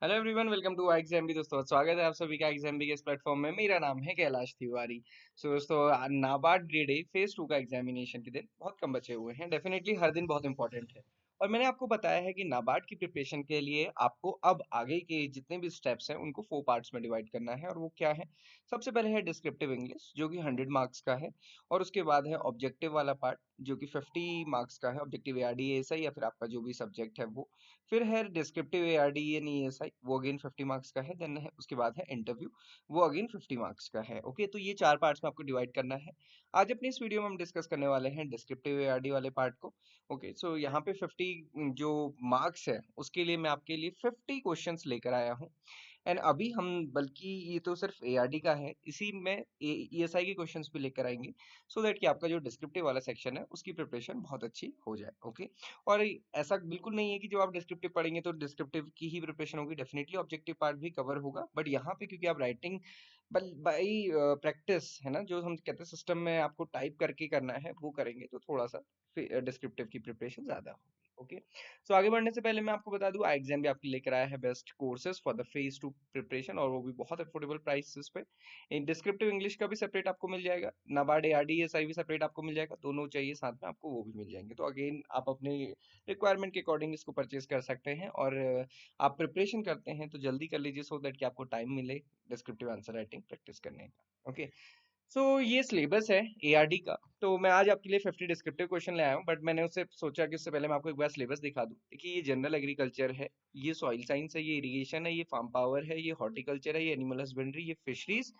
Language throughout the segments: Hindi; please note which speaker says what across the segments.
Speaker 1: Hello everyone, welcome to Exambee. दोस्तों स्वागत है आप सभी का एग्जाम्बी के इस प्लेटफॉर्म में। मेरा नाम है कैलाश तिवारी। दोस्तों, नाबार्ड ग्रेड ए फेज 2 का एग्जामिनेशन के दिन बहुत कम बचे हुए हैं। डेफिनेटली हर दिन बहुत इंपॉर्टेंट है और मैंने आपको बताया है कि नाबार्ड की प्रिपरेशन के लिए आपको अब आगे के जितने भी स्टेप्स हैं उनको 4 पार्ट्स में डिवाइड करना है। और वो क्या है? सबसे पहले है डिस्क्रिप्टिव इंग्लिश जो कि 100 मार्क्स का है, और उसके बाद है ऑब्जेक्टिव वाला पार्ट जो कि 50 मार्क्स का है। ऑब्जेक्टिव एआरडी एएसआई या फिर आपका जो भी सब्जेक्ट है वो। फिर है डिस्क्रिप्टिव एआरडी एन ईएसआई, वो अगेन 50 मार्क्स का है। देन है उसके बाद है इंटरव्यू, वो अगेन 50 मार्क्स का है। ओके, तो ये 4 पार्ट्स में आपको डिवाइड करना है। आज अपनी इस वीडियो में हम डिस्कस करने वाले हैं डिस्क्रिप्टिव एआरडी वाले पार्ट को। ओके, सो यहाँ पे 50 जो मार्क्स है उसके लिए मैं आपके लिए 50 क्वेश्चंस लेकर आया हूँ। एंड अभी हम, बल्कि ये तो सिर्फ एआरडी का है, इसी में ईएसआई के क्वेश्चंस भी लेकर आएंगे, सो दैट कि आपका जो डिस्क्रिप्टिव वाला सेक्शन है उसकी प्रिपरेशन बहुत अच्छी हो जाए। ओके, और ऐसा बिल्कुल नहीं है कि जो आप डिस्क्रिप्टिव पढ़ेंगे तो डिस्क्रिप्टिव की ही प्रिपरेशन होगी। डेफिनेटली ऑब्जेक्टिव पार्ट भी कवर होगा, बट यहाँ पे क्योंकि आप राइटिंग बाई प्रैक्टिस है ना, जो हम कहते हैं सिस्टम में आपको टाइप करके करना है, वो करेंगे तो थोड़ा सा डिस्क्रिप्टिव की प्रिपरेशन ज्यादा होगी। ओके, सो आगे बढ़ने से पहले मैं आपको बता दूं, एग्जाम भी आपके लेकर आया है best courses for the phase 2 preparation, और वो भी बहुत अफोर्डेबल प्राइसेस पे। डिस्क्रिप्टिव इंग्लिश का भी सेपरेट आपको मिल जाएगा, नाबार्ड एआरडी एसआई भी सेपरेट आपको मिल जाएगा। दोनों चाहिए साथ में आपको, वो भी मिल जाएंगे। तो अगेन आप अपने रिक्वायरमेंट के अकॉर्डिंग इसको परचेज कर सकते हैं। और आप प्रिपरेशन करते हैं तो जल्दी कर लीजिए, सो दैट कि आपको टाइम मिले डिस्क्रिप्टिव आंसर राइटिंग प्रैक्टिस करने का। ओके, सो ये सिलेबस है एआरडी का। तो मैं आज आपके लिए 50 डिस्क्रिप्टिव क्वेश्चन ले आया हूँ, बट मैंने उससे सोचा कि उससे पहले मैं आपको एक बार सिलेबस दिखा दूं। देखिए, ये जनरल एग्रीकल्चर है, ये सॉइल साइंस है, ये इरिगेशन है, ये फार्म पावर है, ये हॉर्टिकल्चर है, ये एनिमल हस्बेंड्री, ये फिशरीज,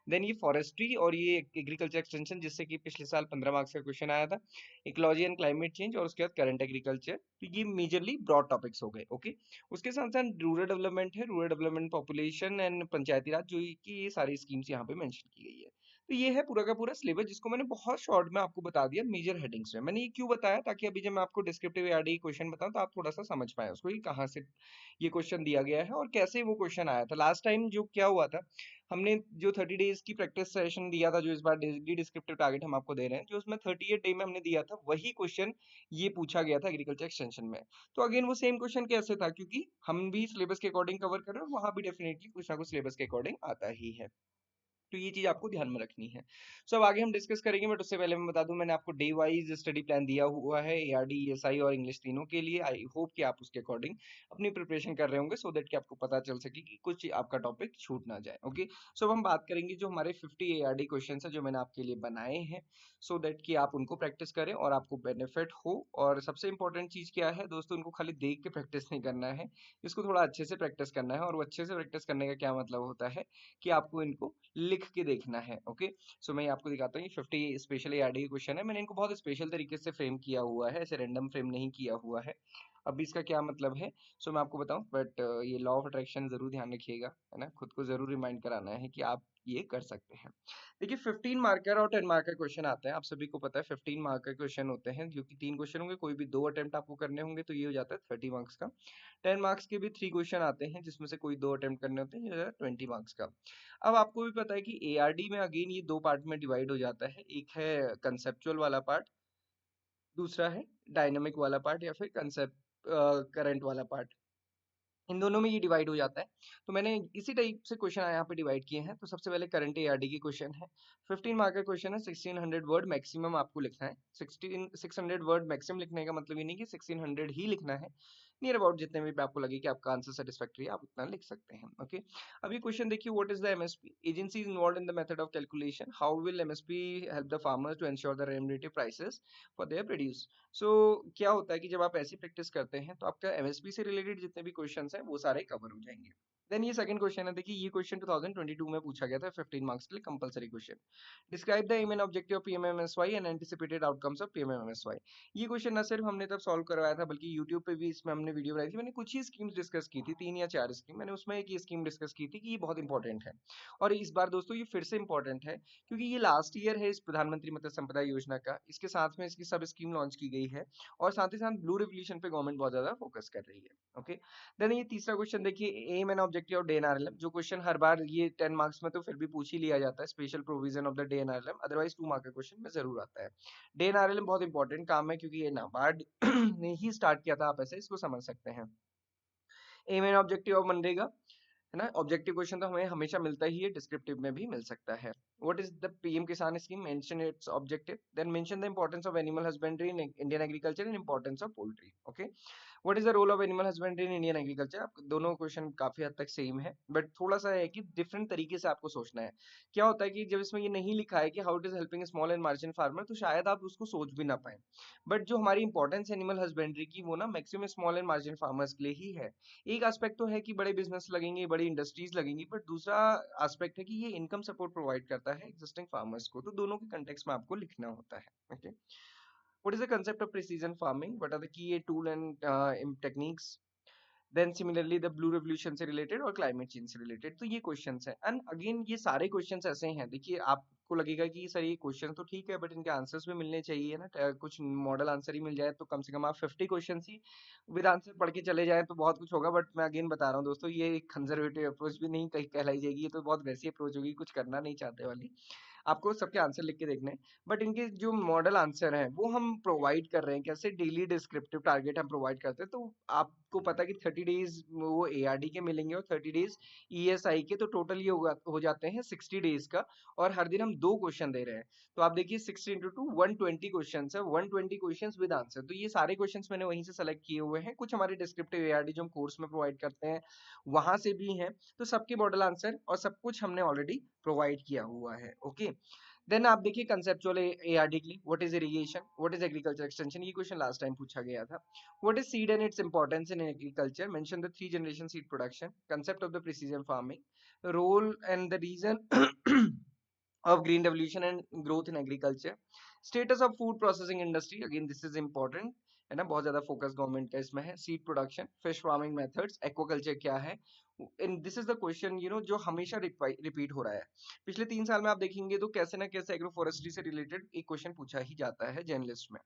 Speaker 1: देन ये फॉरेस्ट्री, और ये एग्रीकल्चर एक्सटेंशन जिससे कि पिछले साल 15 मार्क्स का क्वेश्चन आया था, इकोलॉजी एंड क्लाइमेट चेंज, और उसके बाद करंट एग्रीकल्चर। तो ये मेजरली ब्रॉड टॉपिक्स हो गए। ओके, उसके साथ साथ रूरल डेवलपमेंट है, रूरल डेवलपमेंट, पॉपुलेशन एंड पंचायती राज, जो कि ये सारी स्कीम्स यहाँ पे मेंशन की गई है। तो ये है पूरा का पूरा सिलेबस, जिसको मैंने बहुत शॉर्ट में आपको बता दिया मेजर हेडिंग्स में। मैंने ये क्यों बताया, ताकि अभी जब मैं आपको डिस्क्रिप्टिव एआरडी क्वेश्चन बताऊं तो आप थोड़ा सा समझ पाए उसको, कि कहाँ से ये क्वेश्चन दिया गया है और कैसे वो क्वेश्चन आया था। लास्ट टाइम जो क्या हुआ था, हमने जो 30 डेज की प्रैक्टिस सेशन दिया था, जो इस बार डेली डिस्क्रिप्टिव टारगेट हम आपको दे रहे हैं, जो उसमें 38 डे में हमने दिया था, वही क्वेश्चन ये पूछा गया था एग्रीकल्चर एक्सटेंशन में। तो अगेन वो सेम क्वेश्चन कैसे था, क्योंकि हम भी सिलेबस के अकॉर्डिंग कवर कर रहे हैं और वहां भी डेफिनेटली कुछ ना कुछ सिलेबस के अकॉर्डिंग आता ही है। तो ये चीज आपको ध्यान में रखनी है। सो अब आगे हम डिस्कस करेंगे, बट उससे पहले मैं बता दूं, मैंने आपको डे वाइज स्टडी प्लान दिया हुआ है एआरडी ईएसआई और इंग्लिश तीनों के लिए। आई होप कि आप उसके अकॉर्डिंग अपनी प्रिपरेशन कर रहे होंगे, सो दैट कि आपको पता चल सके कि कुछ आपका टॉपिक छूट ना जाए। ओके, सो अब हम बात करेंगे जो हमारे 50 एआरडी क्वेश्चन है जो मैंने आपके लिए बनाए हैं, सो दैट कि आप उनको प्रैक्टिस करें और आपको बेनिफिट हो। और सबसे इंपॉर्टेंट चीज क्या है दोस्तों, उनको खाली देख के प्रैक्टिस नहीं करना है, इसको थोड़ा अच्छे से प्रैक्टिस करना है। और वो अच्छे से प्रैक्टिस करने का क्या मतलब होता है, कि आपको इनको लिख के देखना है। ओके, सो मैं आपको दिखाता हूँ, ये 50 स्पेशली एड क्वेश्चन है। मैंने इनको बहुत स्पेशल तरीके से फ्रेम किया हुआ है, ऐसे रैंडम फ्रेम नहीं किया हुआ है। अभी इसका क्या मतलब है, सो मैं आपको बताऊं, बट ये लॉ ऑफ अट्रैक्शन जरूर ध्यान रखिएगा, है ना, खुद को जरूर रिमाइंड कराना है कि आप ये कर सकते हैं। देखिए, 15 मार्कर और 10 मार्कर क्वेश्चन आते हैं, आप सभी को पता है। 15 मार्कर क्वेश्चन होते हैं, जो कि 3 क्वेश्चन होंगे, कोई भी 2 अटेम्प्ट आपको करने होंगे, तो ये हो जाता है 30 मार्क्स का। 10 मार्क्स के भी 3 क्वेश्चन आते हैं, जिसमें से कोई 2 अटेम्प्ट करने होते हैं, ये हो जाता है 20 मार्क्स का। अब आपको भी पता है कि एआरडी में अगेन ये 2 पार्ट में डिवाइड हो जाता है, एक है कंसेप्चुअल वाला पार्ट, दूसरा है डायनामिक वाला पार्ट, या फिर कंसेप्ट करंट वाला पार्ट। इन दोनों में ये डिवाइड हो जाता है। तो मैंने इसी टाइप से क्वेश्चन यहाँ पे डिवाइड किए हैं। तो सबसे पहले करंट एआरडी की क्वेश्चन है, 15 मार्क का क्वेश्चन है। 1600 वर्ड मैक्सिमम आपको लिखना है। 600 वर्ड मैक्सिमम लिखने का मतलब ये नहीं कि 1600 ही लिखना है, नियर अबाउट जितने भी आपको लगे कि आपका आंसर सेटिस्फैक्टरी है, आप उतना लिख सकते हैं। ओके, अब ये क्वेश्चन देखिए, what is the MSP agency is involved in the method of calculation, how will MSP help the farmers to ensure the remunerative prices for their produce. So क्या होता है कि जब आप ऐसी प्रैक्टिस करते हैं तो आपका एमएसपी से रिलेटेड जितने भी क्वेश्चंस हैं वो सारे कवर हो जाएंगे। देन ये सेकंड क्वेश्चन है, देखिए ये क्वेश्चन 2022 में पूछा गया था, 15 मार्क्स के लिए compulsory question. Describe the aim and objective of PMMSY and anticipated outcomes of PMMSY. ये क्वेश्चन ना सिर्फ हमने तब सॉल्व करवाया था, बल्कि यूट्यूब पे भी इसमें हमने वीडियो बनाई थी। मैंने कुछ ही स्कीम्स डिस्कस की थी, 3 या 4 स्कीम, मैंने उसमें एक ही स्कीम डिस्कस की थी कि ये बहुत इंपॉर्टेंट है। और इस बार दोस्तों ये फिर से इंपॉर्टेंट है, क्योंकि ये लास्ट ईयर है इस प्रधानमंत्री मत्स्य संपदा योजना का, इसके साथ में इसकी सब स्कीम लॉन्च की गई है, और साथ ही साथ ब्लू रिवोल्यूशन पे गवर्नमेंट बहुत ज्यादा फोकस कर रही है। ओके, देन ये तीसरा क्वेश्चन देखिए, एम एंड ऑब्जेक्टिव ऑफ डीएनआरएलएम, जो क्वेश्चन हर बार ये 10 मार्क्स में तो फिर भी पूछ ही लिया जाता है, special provision of the DNRLM, otherwise 2 mark का क्वेश्चन में जरूर आता है। डीएनआरएलएम बहुत इंपॉर्टेंट काम है, क्योंकि ये नाबार्ड ने ही स्टार्ट किया था, आप ऐसे इसको समझ सकते हैं। एम एंड ऑब्जेक्टिव ऑफ मनरेगा, है ना। ऑब्जेक्टिव क्वेश्चन तो हमें हमेशा मिलता ही है, डिस्क्रिप्टिव में भी मिल सकता है। What is the PM Kisan scheme, mention its objective, then mention the importance of animal husbandry in Indian agriculture and importance of poultry. Okay, what is the role of animal husbandry in Indian agriculture. आप दोनों क्वेश्चन काफी हद तक सेम है, बट थोड़ा सा है कि डिफरेंट तरीके से आपको सोचना है। क्या होता है कि जब इसमें ये नहीं लिखा है कि how it is helping small and marginal farmer, तो शायद आप उसको सोच भी ना पाए। बट जो हमारी इंपॉर्टेंस एनिमल हस्बेंड्री की, वो ना maximum small and marginal farmers के लिए ही है। एक एस्पेक्ट तो है कि बड़े बिजनेस लगेंगे, बड़ी इंडस्ट्रीज लगेंगी, बट दूसरा एस्पेक्ट है कि ये इनकम सपोर्ट प्रोवाइड करता है एग्जिस्टिंग फार्मर्स को, तो दोनों के कंटेक्स्ट में आपको लिखना होता है। Okay, what is the concept of precision farming, what are the key tool and techniques, then similarly the blue revolution से रिलेटेड और क्लाइमेट चेंज से रिलेटेड, तो ये क्वेश्चंस हैं। एंड अगेन ये सारे क्वेश्चंस ऐसे हैं, देखिए आपको लगेगा कि सर ये क्वेश्चन तो ठीक है बट इनके आंसर्स भी मिलने चाहिए ना, कुछ मॉडल आंसर ही मिल जाए तो कम से कम आप 50 क्वेश्चन ही विद आंसर पढ़ के चले जाए तो बहुत कुछ होगा। बट मैं अगेन बता रहा हूँ दोस्तों, ये एक कंजर्वेटिव अप्रोच भी नहीं कहीं कहलाई जाएगी, ये तो बहुत वैसी अप्रोच होगी, कुछ करना नहीं चाहते वाली। आपको सबके आंसर लिख के देखने हैं, बट इनके जो मॉडल आंसर हैं वो हम प्रोवाइड कर रहे हैं कैसे, डेली डिस्क्रिप्टिव टारगेट हम प्रोवाइड करते हैं। तो आपको पता है कि 30 डेज वो एआरडी के मिलेंगे और 30 डेज ईएसआई के, तो टोटल ये हो जाते हैं 60 डेज का। और हर दिन हम 2 क्वेश्चन दे रहे हैं, तो आप देखिए 60 इंटू 2 120 क्वेश्चन है, 120 क्वेश्चन विद आंसर। तो ये सारे क्वेश्चन मैंने वहीं से सेलेक्ट किए हुए हैं, कुछ हमारे डिस्क्रिप्टिव एआरडी जो हम कोर्स में प्रोवाइड करते हैं वहां से भी हैं, तो सबके मॉडल आंसर और सब कुछ हमने ऑलरेडी प्रोवाइड किया हुआ है। ओके, देन आप देखिए कंसेप्चुअल एआरडी के लिए, what is irrigation, what is agriculture extension, ये क्वेश्चन लास्ट टाइम पूछा गया था। What is seed and its importance in agriculture, mention the 3 generation seed production, concept of the precision farming, role and the reason of green revolution and growth in agriculture, status of food processing industry, again this is important, है ना, बहुत ज्यादा फोकस गवर्नमेंट का इसमें है। Seed production, fish farming methods, aquaculture क्या है, in this is the question जो हमेशा रिपीट हो रहा है। पिछले 3 साल में आप देखेंगे तो कैसे ना कैसे एग्रो फॉरेस्ट्री से रिलेटेड एक क्वेश्चन पूछा ही जाता है जर्नलिस्ट में।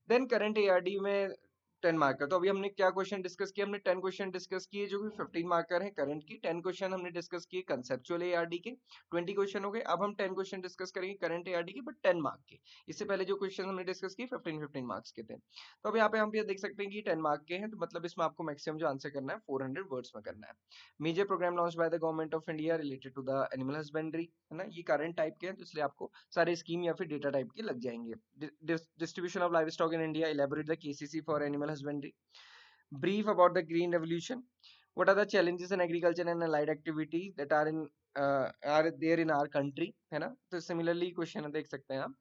Speaker 1: देन करंट एआरडी में 10 मार्कर, तो अभी हमने क्या क्वेश्चन डिस्कस किया, हमने 10 क्वेश्चन डिस्कस किए जो कि 15 मार्कर है करंट की, 10 क्वेश्चन हमने डिस्कस किए कंसेप्चुअल एआरडी के, 20 क्वेश्चन हो गए। अब हम 10 क्वेश्चन डिस्कस करेंगे करंट एआरडी के बट 10 मार्क के। इससे पहले जो क्वेश्चन हमने डिस्कस किए 15 मार्क्स के थे। तो अब यहाँ पे हम ये देख सकते हैं कि 10 मार्क के हैं, तो मतलब इसमें आपको मैक्सिमम जो आंसर करना है 400 वर्ड्स में करना है। Major programme launch by the government of India related to the animal husbandry, है ना, ये करंट टाइप के हैं तो इसलिए आपको सारे स्कीम या फिर डेटा टाइप के लग जाएंगे। Distribution of livestock in India, elaborate the KCC for animal husbandry, brief about the green revolution, what are the challenges in agriculture and allied activities that are there in our country, है ना। तो सिमिलरली क्वेश्चन देख सकते हैं आप।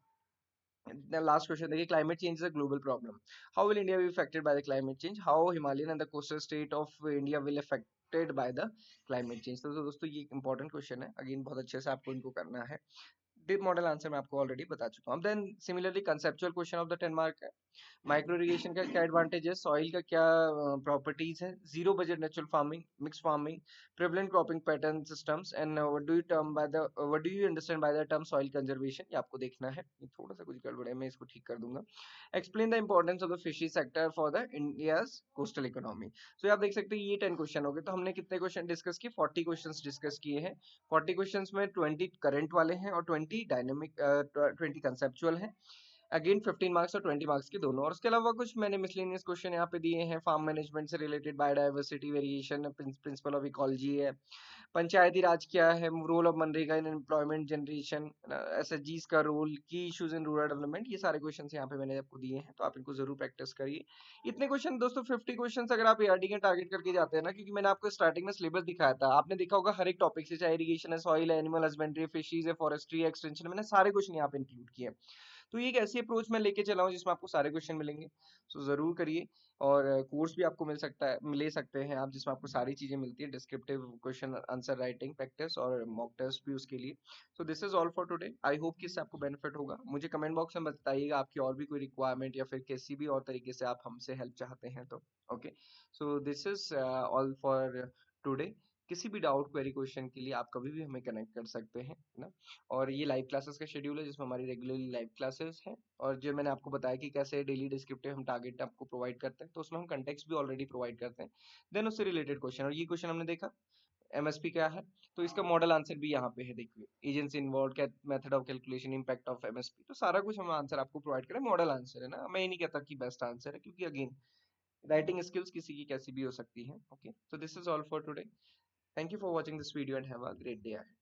Speaker 1: The last question देखिए, climate change is a global problem, how will India be affected by the climate change, how Himalayan and the coastal state of India will affected by the climate change। तो दोस्तों ये इंपॉर्टेंट क्वेश्चन है, अगेन बहुत अच्छे से आपको इनको करना है। डिप मॉडल आंसर मैं आपको ऑलरेडी बता चुका हूँ। Then similarly conceptual question of the 10 mark है, माइक्रो इरिगेशन का क्या एडवांटेज है, सॉइल का क्या प्रॉपर्टीज है, zero budget natural farming, mix farming, prevalent cropping pattern systems, and what do you understand by the term soil conservation, ये आपको देखना है। ये थोड़ा सा कुछ गड़बड़ है, मैं इसको ठीक कर दूंगा। Explain the importance of the fishery sector for the India's coastal economy. तो आप देख सकते हैं ये 10 क्वेश्चन हो गए, तो हमने कितने क्वेश्चन डिस्कस किए, 40 क्वेश्चन डिस्कस किए हैं। 40 क्वेश्चन में 20 करंट वाले हैं और 20 डायनेमिक, 20 कंसेप्चुअल हैं। अगेन 15 मार्क्स और 20 मार्क्स के दोनों, और उसके अलावा कुछ मैंने मिसलेनियस क्वेश्चन यहाँ पे दिए हैं। फार्म मैनेजमेंट से related, biodiversity, variation, principle of ecology है, पंचायती राज क्या है, role of MNREGA in employment generation, एसएचजीज का रोल, की इश्यूज इन रूरल डेवलपमेंट, ये सारे क्वेश्चन यहाँ पे मैंने आपको दिए हैं, तो आप इनको जरूर प्रैक्टिस करिए। इतने क्वेश्चन दोस्तों, 50 क्वेश्चन अगर आप एआरडी के टारगेट करके जाते हैं ना, क्योंकि मैंने आपको स्टार्टिंग में सिलेबस दिखाया था, आपने देखा होगा हर एक टॉपिक से, चाहे इरिगेशन है, सॉइल है, एनिमल हस्बेंड्री, फिशरीज है, फॉरेस्ट्री, एक्सटेंशन, मैंने सारे क्वेश्चन यहाँ पे इंक्लूड किए। तो ये एक ऐसी अप्रोच मैं लेके चला हूँ जिसमें आपको सारे क्वेश्चन मिलेंगे, सो जरूर करिए। और कोर्स भी आपको मिल सकता है, ले सकते हैं आप, जिसमें आपको सारी चीजें मिलती है, descriptive question answer writing practice और मॉक टेस्ट भी उसके लिए। So this is all for today, I hope कि इससे आपको बेनिफिट होगा। मुझे कमेंट बॉक्स में बताइएगा आपकी और भी कोई रिक्वायरमेंट या फिर किसी भी और तरीके से आप हमसे हेल्प चाहते हैं तो। Okay, so this is all for today. किसी भी डाउट, क्वेरी, क्वेश्चन के लिए आप कभी भी हमें कनेक्ट कर सकते हैं, है ना। और ये लाइव क्लासेस का शेड्यूल है जिसमें हमारी रेगुलरली लाइव क्लासेस हैं, और जो मैंने आपको बताया कि कैसे डेली डिस्क्रिप्टिव हम टारगेट आपको प्रोवाइड करते हैं, तो उसमें हम कंटेक्स्ट भी ऑलरेडी प्रोवाइड करते हैं। देन उससे रिलेटेड क्वेश्चन, और ये क्वेश्चन हमने देखा एमएसपी क्या है, तो इसका मॉडल आंसर भी यहाँ पे है, देखिए agency involve, method of calculation, impact of MSP, तो सारा कुछ हम आंसर आपको प्रोवाइड करें, मॉडल आंसर है ना। मैं ये नहीं कहता कि बेस्ट आंसर है, क्योंकि अगेन राइटिंग स्किल्स किसी की कैसी भी हो सकती है। Okay, so this is all for today. Thank you for watching this video and have a great day ahead.